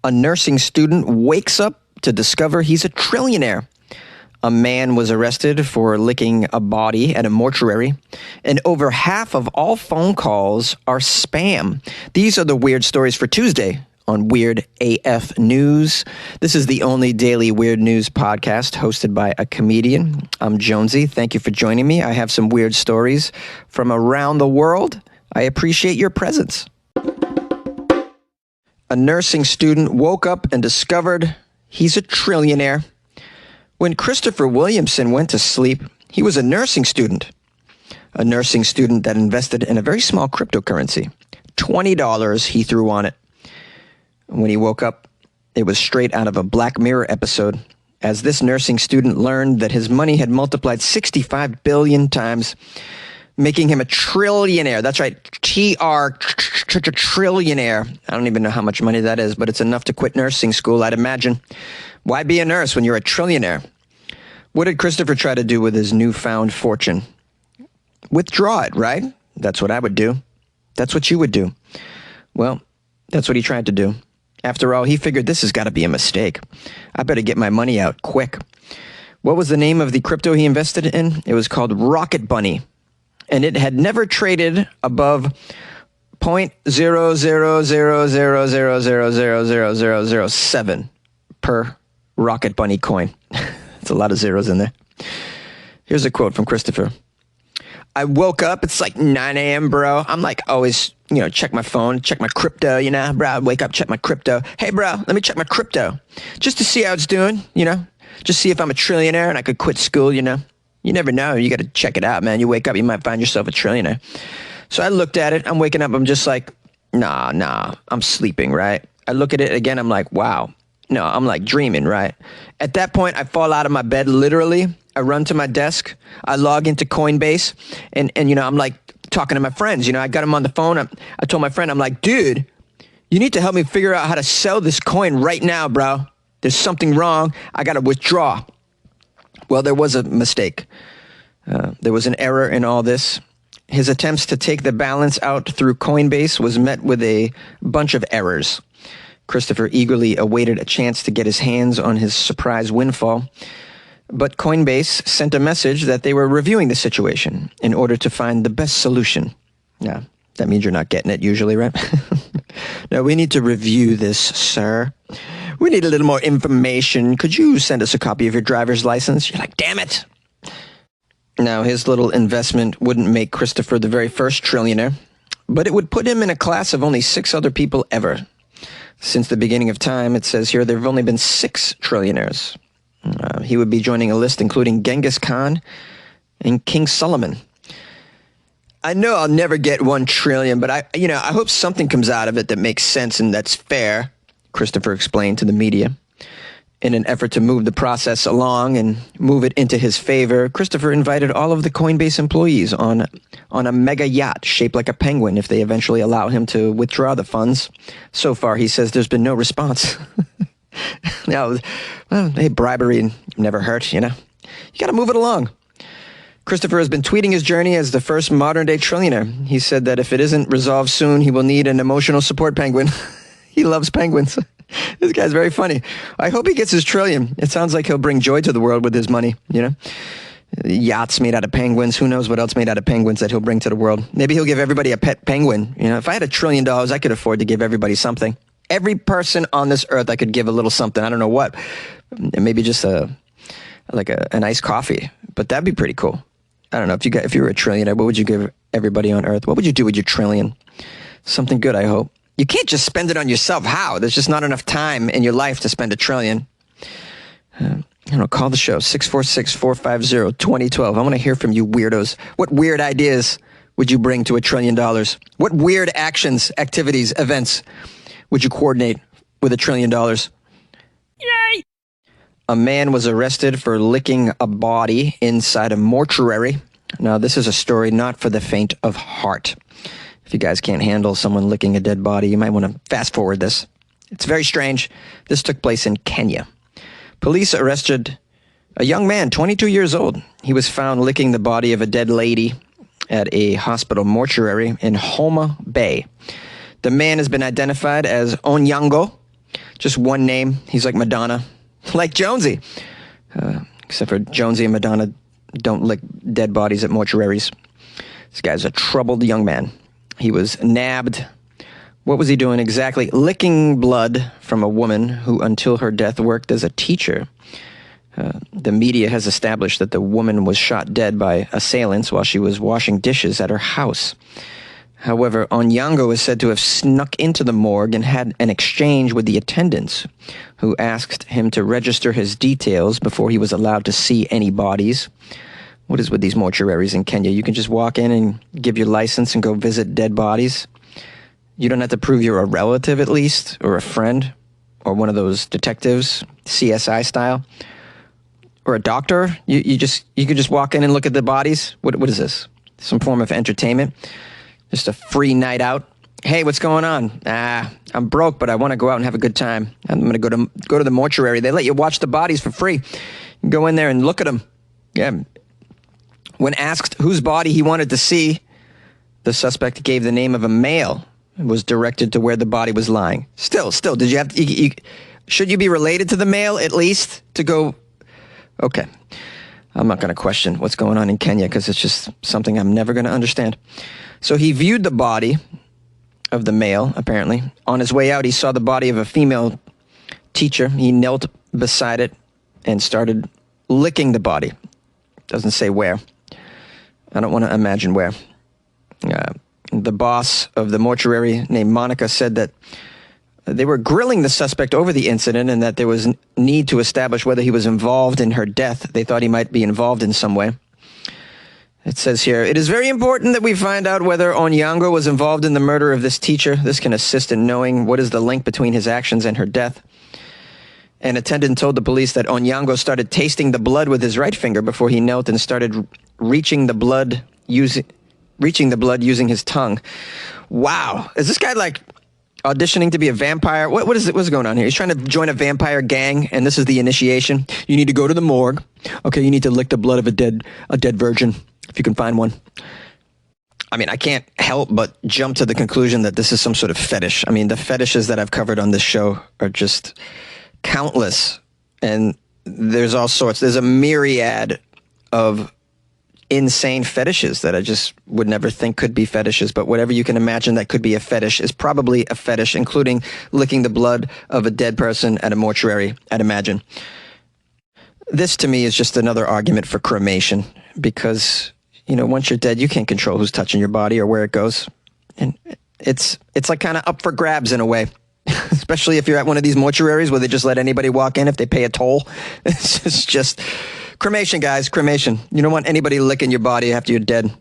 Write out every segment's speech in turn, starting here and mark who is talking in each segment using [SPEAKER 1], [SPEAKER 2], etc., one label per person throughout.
[SPEAKER 1] A nursing student wakes up to discover he's a trillionaire. A man was arrested for licking a body at a mortuary, and over half of all phone calls are spam. These are the weird stories for Tuesday on Weird AF News. This is the only daily weird news podcast hosted by a comedian. I'm Jonesy. Thank you for joining me. I have some weird stories from around the world. I appreciate your presence. A nursing student woke up and discovered he's a trillionaire. When Christopher Williamson went to sleep, he was a nursing student that invested in a very small cryptocurrency. $20 he threw on it. When he woke up, it was straight out of a Black Mirror episode, as this nursing student learned that his money had multiplied 65 billion times, making him a trillionaire. That's right, trillionaire. I don't even know how much money that is, but it's enough to quit nursing school, I'd imagine. Why be a nurse when you're a trillionaire? What did Christopher try to do with his newfound fortune? Withdraw it, right? That's what I would do. That's what you would do. Well, that's what he tried to do. After all, he figured this has got to be a mistake. I better get my money out quick. What was the name of the crypto he invested in? It was called Rocket Bunny, and it had never traded above 0.00000000007 per Rocket Bunny coin. It's a lot of zeros in there. Here's a quote from Christopher. I woke up, it's like 9 a.m., bro. I'm like always, check my phone, check my crypto, bro. I wake up, check my crypto. Hey, bro, let me check my crypto just to see how it's doing, just see if I'm a trillionaire and I could quit school, You never know. You got to check it out, man. You wake up, you might find yourself a trillionaire. So I looked at it. I'm waking up. I'm just like, nah, I'm sleeping, right? I look at it again. I'm like, wow. No, I'm like dreaming, right? At that point, I fall out of my bed, literally. I run to my desk. I log into Coinbase. And I'm like talking to my friends. I got them on the phone. I told my friend, I'm like, dude, you need to help me figure out how to sell this coin right now, bro. There's something wrong. I got to withdraw. Well, there was a mistake. There was an error in all this. His attempts to take the balance out through Coinbase was met with a bunch of errors. Christopher eagerly awaited a chance to get his hands on his surprise windfall, but Coinbase sent a message that they were reviewing the situation in order to find the best solution. Now, that means you're not getting it usually, right? No, we need to review this, sir. We need a little more information. Could you send us a copy of your driver's license? You're like, damn it. Now, his little investment wouldn't make Christopher the very first trillionaire, but it would put him in a class of only 6 other people ever. Since the beginning of time, it says here, there have only been 6 trillionaires. He would be joining a list including Genghis Khan and King Solomon. I know I'll never get 1 trillion, but I hope something comes out of it that makes sense and that's fair, Christopher explained to the media. In an effort to move the process along and move it into his favor, Christopher invited all of the Coinbase employees on a mega yacht shaped like a penguin if they eventually allow him to withdraw the funds. So far, he says there's been no response. Hey, bribery never hurt, You got to move it along. Christopher has been tweeting his journey as the first modern-day trillionaire. He said that if it isn't resolved soon, he will need an emotional support penguin. He loves penguins. This guy's very funny. I hope he gets his trillion. It sounds like he'll bring joy to the world with his money, Yachts made out of penguins. Who knows what else made out of penguins that he'll bring to the world? Maybe he'll give everybody a pet penguin. If I had $1 trillion, I could afford to give everybody something. Every person on this earth, I could give a little something. I don't know what. Maybe just an iced coffee. But that'd be pretty cool. I don't know. If you were a trillionaire, what would you give everybody on earth? What would you do with your trillion? Something good, I hope. You can't just spend it on yourself. How? There's just not enough time in your life to spend $1 trillion. Call the show, 646-450-2012. I want to hear from you weirdos. What weird ideas would you bring to $1 trillion? What weird actions, activities, events would you coordinate with $1 trillion? Yay! A man was arrested for licking a body inside a mortuary. Now, this is a story not for the faint of heart. If you guys can't handle someone licking a dead body, you might want to fast forward this. It's very strange. This took place in Kenya. Police arrested a young man, 22 years old. He was found licking the body of a dead lady at a hospital mortuary in Homa Bay. The man has been identified as Onyango Just one name. He's like Madonna, like Jonesy. Except for Jonesy and Madonna don't lick dead bodies at mortuaries. This guy's a troubled young man. He was nabbed. What was he doing exactly? Licking blood from a woman who, until her death, worked as a teacher. The media has established that the woman was shot dead by assailants while she was washing dishes at her house. However, Onyango is said to have snuck into the morgue and had an exchange with the attendants, who asked him to register his details before he was allowed to see any bodies. What is with these mortuaries in Kenya? You can just walk in and give your license and go visit dead bodies. You don't have to prove you're a relative, at least, or a friend, or one of those detectives, CSI style, or a doctor. You could just walk in and look at the bodies. What is this? Some form of entertainment? Just a free night out. Hey, what's going on? I'm broke, but I want to go out and have a good time. I'm going to go to the mortuary. They let you watch the bodies for free. You go in there and look at them. Yeah. When asked whose body he wanted to see, the suspect gave the name of a male and was directed to where the body was lying. Still, did you have to, should you be related to the male at least to go? Okay. I'm not going to question what's going on in Kenya because it's just something I'm never going to understand. So he viewed the body of the male, apparently. On his way out, he saw the body of a female teacher. He knelt beside it and started licking the body. Doesn't say where. I don't want to imagine where. The boss of the mortuary, named Monica, said that they were grilling the suspect over the incident and that there was need to establish whether he was involved in her death. They thought he might be involved in some way. It says here, it is very important that we find out whether Onyango was involved in the murder of this teacher. This can assist in knowing what is the link between his actions and her death. An attendant told the police that Onyango started tasting the blood with his right finger before he knelt and started reaching the blood using his tongue. Wow. Is this guy like auditioning to be a vampire? What is it? What's going on here? He's trying to join a vampire gang, and this is the initiation. You need to go to the morgue. Okay, you need to lick the blood of a dead virgin, if you can find one. I mean, I can't help but jump to the conclusion that this is some sort of fetish. I mean, the fetishes that I've covered on this show are just countless, and there's all sorts. There's a myriad of insane fetishes that I just would never think could be fetishes, but whatever you can imagine that could be a fetish is probably a fetish, including licking the blood of a dead person at a mortuary, I'd imagine. This to me is just another argument for cremation because, you know, once you're dead, you can't control who's touching your body or where it goes. And it's like kind of up for grabs in a way, especially if you're at one of these mortuaries where they just let anybody walk in if they pay a toll. It's just cremation, guys, cremation. You don't want anybody licking your body after you're dead.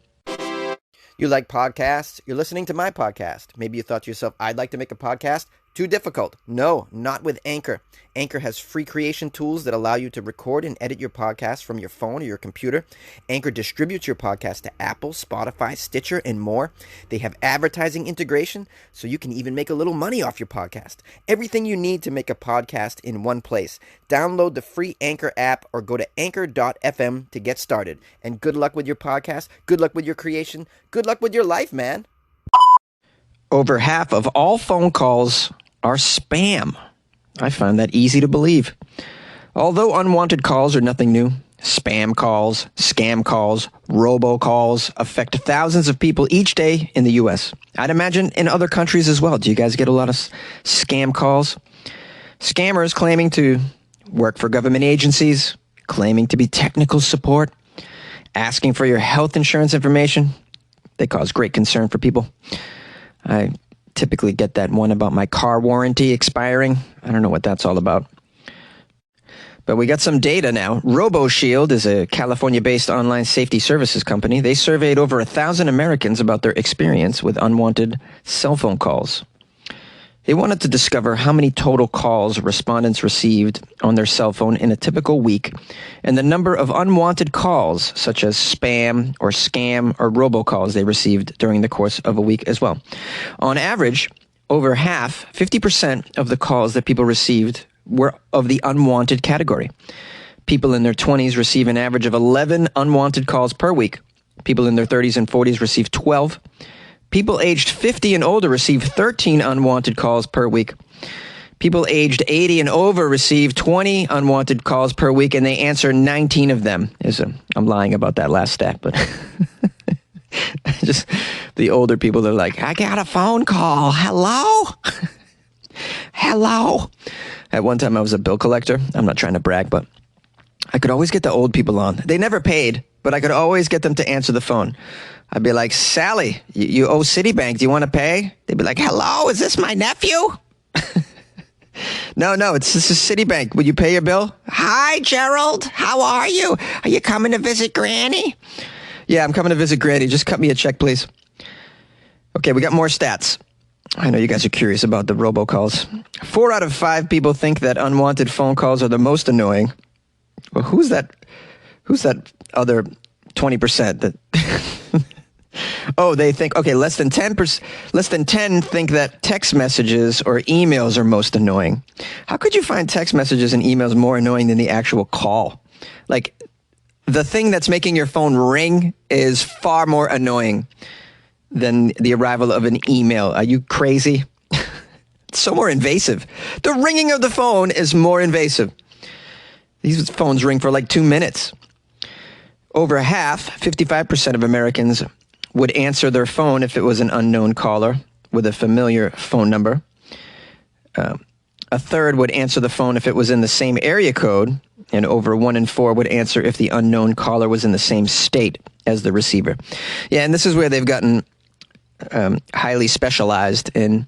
[SPEAKER 1] You like podcasts? You're listening to my podcast. Maybe you thought to yourself, I'd like to make a podcast. Too difficult. No, not with Anchor. Anchor has free creation tools that allow you to record and edit your podcast from your phone or your computer. Anchor distributes your podcast to Apple, Spotify, Stitcher, and more. They have advertising integration, so you can even make a little money off your podcast. Everything you need to make a podcast in one place. Download the free Anchor app or go to anchor.fm to get started. And good luck with your podcast. Good luck with your creation. Good luck with your life, man. Over half of all phone calls are spam. I find that easy to believe. Although unwanted calls are nothing new, spam calls, scam calls, robocalls affect thousands of people each day in the U.S. I'd imagine in other countries as well. Do you guys get a lot of scam calls? Scammers claiming to work for government agencies, claiming to be technical support, asking for your health insurance information. They cause great concern for people. I typically get that one about my car warranty expiring. I don't know what that's all about. But we got some data now. RoboShield is a California-based online safety services company. They surveyed over 1,000 Americans about their experience with unwanted cell phone calls. They wanted to discover how many total calls respondents received on their cell phone in a typical week and the number of unwanted calls, such as spam or scam or robocalls they received during the course of a week as well. On average, over half, 50% of the calls that people received were of the unwanted category. People in their 20s receive an average of 11 unwanted calls per week. People in their 30s and 40s receive 12. People aged 50 and older receive 13 unwanted calls per week. People aged 80 and over receive 20 unwanted calls per week, and they answer 19 of them. I'm lying about that last stat, but just the older people, they're like, I got a phone call. Hello? Hello? At one time, I was a bill collector. I'm not trying to brag, but I could always get the old people on. They never paid, but I could always get them to answer the phone. I'd be like, Sally, you owe Citibank. Do you want to pay? They'd be like, hello, is this my nephew? No, this is Citibank. Will you pay your bill? Hi, Gerald. How are you? Are you coming to visit Granny? Yeah, I'm coming to visit Granny. Just cut me a check, please. Okay, we got more stats. I know you guys are curious about the robocalls. 4 out of 5 people think that unwanted phone calls are the most annoying. Well, who's that other 20% that... Oh, they think, okay, less than 10 think that text messages or emails are most annoying. How could you find text messages and emails more annoying than the actual call? Like, the thing that's making your phone ring is far more annoying than the arrival of an email. Are you crazy? It's so more invasive. The ringing of the phone is more invasive. These phones ring for like 2 minutes. Over half, 55% of Americans would answer their phone if it was an unknown caller with a familiar phone number. A third would answer the phone if it was in the same area code, and over 1 in 4 would answer if the unknown caller was in the same state as the receiver. Yeah, and this is where they've gotten highly specialized in.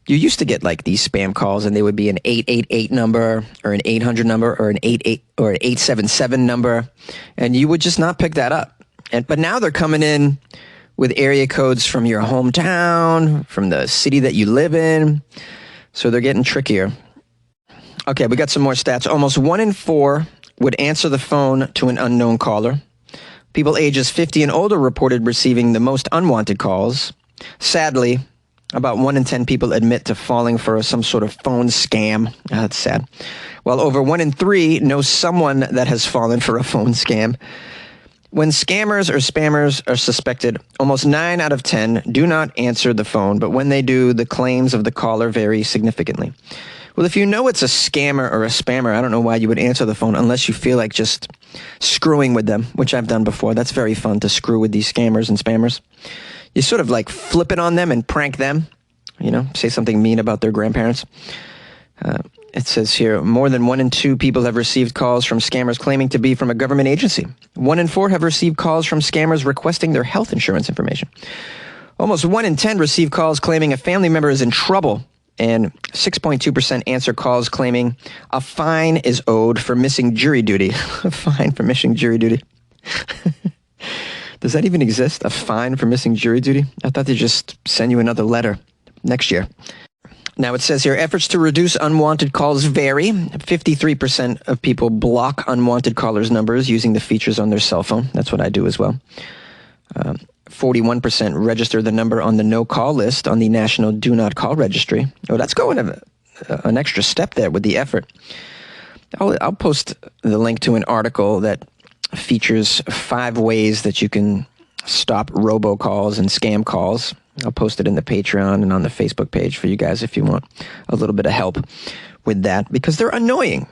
[SPEAKER 1] You used to get like these spam calls, and they would be an 888 number or an 800 number or an 88 or an 877 number, and you would just not pick that up. But now they're coming in with area codes from your hometown, from the city that you live in. So they're getting trickier. Okay, we got some more stats. Almost 1 in 4 would answer the phone to an unknown caller. People ages 50 and older reported receiving the most unwanted calls. Sadly, about 1 in 10 people admit to falling for some sort of phone scam. That's sad. While over 1 in 3 know someone that has fallen for a phone scam. When scammers or spammers are suspected, almost 9 out of 10 do not answer the phone, but when they do, the claims of the caller vary significantly. Well, if you know it's a scammer or a spammer, I don't know why you would answer the phone unless you feel like just screwing with them, which I've done before. That's very fun to screw with these scammers and spammers. You sort of like flip it on them and prank them, say something mean about their grandparents. It says here, more than 1 in 2 people have received calls from scammers claiming to be from a government agency. 1 in 4 have received calls from scammers requesting their health insurance information. Almost 1 in 10 receive calls claiming a family member is in trouble, and 6.2% answer calls claiming a fine is owed for missing jury duty. A fine for missing jury duty. Does that even exist? A fine for missing jury duty? I thought they'd just send you another letter next year. Now it says here, efforts to reduce unwanted calls vary. 53% of people block unwanted callers' numbers using the features on their cell phone. That's what I do as well. 41% register the number on the no-call list on the National Do Not Call Registry. Oh, that's going an extra step there with the effort. I'll post the link to an article that features 5 ways that you can stop robocalls and scam calls. I'll post it in the Patreon and on the Facebook page for you guys if you want a little bit of help with that, because they're annoying.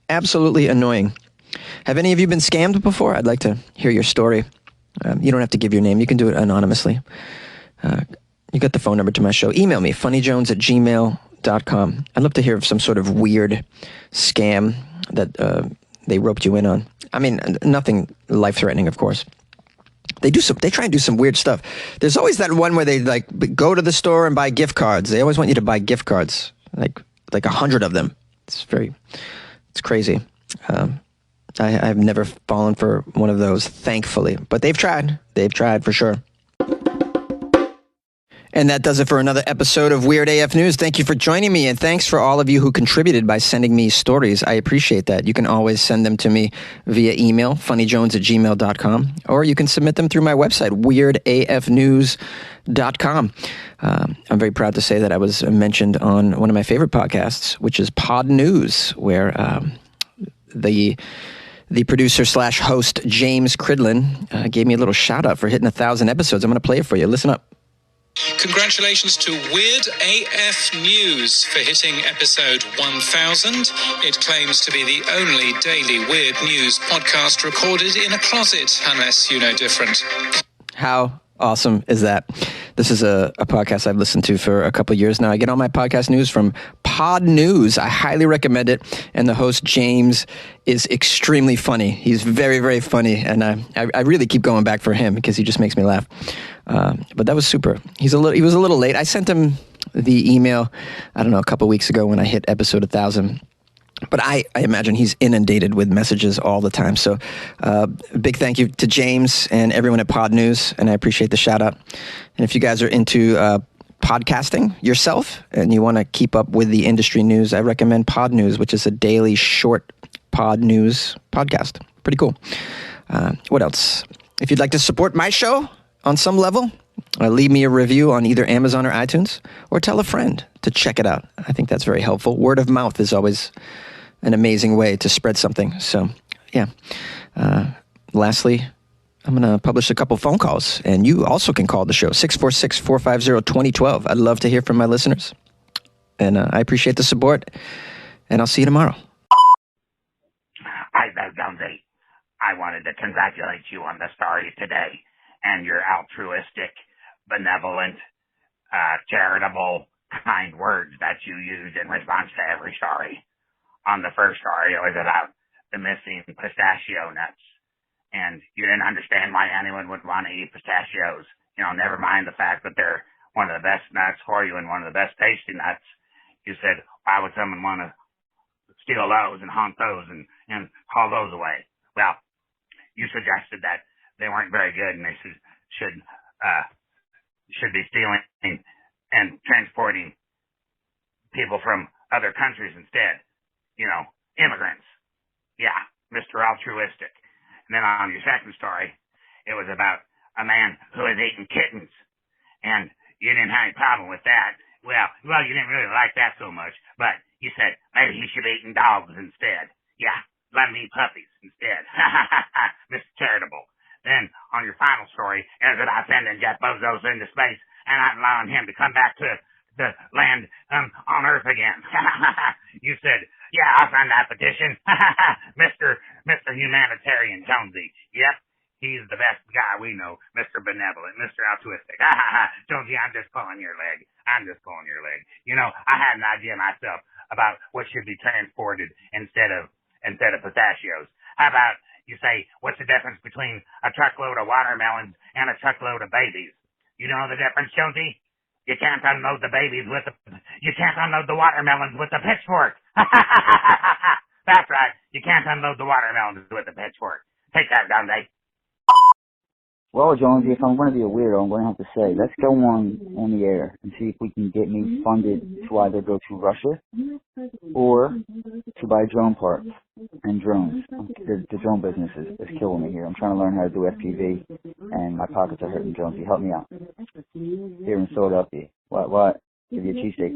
[SPEAKER 1] Absolutely annoying. Have any of you been scammed before? I'd like to hear your story. You don't have to give your name. You can do it anonymously. You got the phone number to my show. Email me, funnyjones@gmail.com. I'd love to hear of some sort of weird scam that they roped you in on. I mean, nothing life-threatening, of course. They try and do some weird stuff. There's always that one where they like go to the store and buy gift cards. They always want you to buy gift cards, like 100 of them. It's crazy. I've never fallen for one of those, thankfully, but they've tried. They've tried for sure. And that does it for another episode of Weird AF News. Thank you for joining me, and thanks for all of you who contributed by sending me stories. I appreciate that. You can always send them to me via email, funnyjones@gmail.com, or you can submit them through my website, weirdafnews.com. I'm very proud to say that I was mentioned on one of my favorite podcasts, which is Pod News, where the producer/host, James Cridlin, gave me a little shout-out for hitting 1,000 episodes. I'm going to play it for you. Listen up.
[SPEAKER 2] Congratulations to Weird AF News for hitting episode 1000. It claims to be the only daily weird news podcast recorded in a closet, unless you know different.
[SPEAKER 1] How awesome is that? This is a podcast I've listened to for a couple of years now. I get all my podcast news from Pod News. I highly recommend it. And the host, James, is extremely funny. He's very, very funny. And I really keep going back for him because he just makes me laugh. But that was super. He was a little late. I sent him the email, I don't know, a couple of weeks ago when I hit episode 1000. But I imagine he's inundated with messages all the time. So big thank you to James and everyone at Pod News, and I appreciate the shout out. And if you guys are into podcasting yourself and you want to keep up with the industry news, I recommend Pod News, which is a daily short pod news podcast. Pretty cool. What else? If you'd like to support my show on some level, leave me a review on either Amazon or iTunes, or tell a friend to check it out. I think that's very helpful. Word of mouth is always an amazing way to spread something. So, yeah. Lastly, I'm going to publish a couple phone calls, and you also can call the show, 646-450-2012. I'd love to hear from my listeners, and I appreciate the support, and I'll see you tomorrow.
[SPEAKER 3] Hi, Jonesy. I wanted to congratulate you on the story today and your altruistic, benevolent, charitable, kind words that you used in response to every story. On the first story, it was about the missing pistachio nuts. And you didn't understand why anyone would want to eat pistachios. You know, never mind the fact that they're one of the best nuts for you and one of the best tasty nuts. You said, why would someone want to steal those and haunt those and haul those away? Well, you suggested that they weren't very good and they should be stealing and transporting people from other countries instead. You know, immigrants. Yeah, Mr. Altruistic. And then on your second story, it was about a man who was eating kittens. And you didn't have any problem with that. Well, you didn't really like that so much. But you said maybe he should be eating dogs instead. Yeah, let him eat puppies instead. Mr. Charitable. Then on your final story, it was about sending Jeff Bezos into space and not allowing him to come back to the land on Earth again. You said, yeah, I'll sign that petition. Mr. Humanitarian Jonesy. Yep, he's the best guy we know. Mr. Benevolent, Mr. Altruistic. Jonesy, I'm just pulling your leg. You know, I had an idea myself about what should be transported instead of pistachios. How about you say, what's the difference between a truckload of watermelons and a truckload of babies? You know the difference, Jonesy? You can't unload the watermelons with a pitchfork. That's right. You can't unload the watermelons with a pitchfork. Take that, Jonesy.
[SPEAKER 4] Well, Jonesy, if I'm going to be a weirdo, I'm going to have to say, let's go on the air and see if we can get me funded to either go to Russia or to buy drone parts and drones. The drone business is killing me here. I'm trying to learn how to do FPV, and my pockets are hurting, Jonesy. Help me out. Here in Philadelphia. What? Give you a cheesesteak.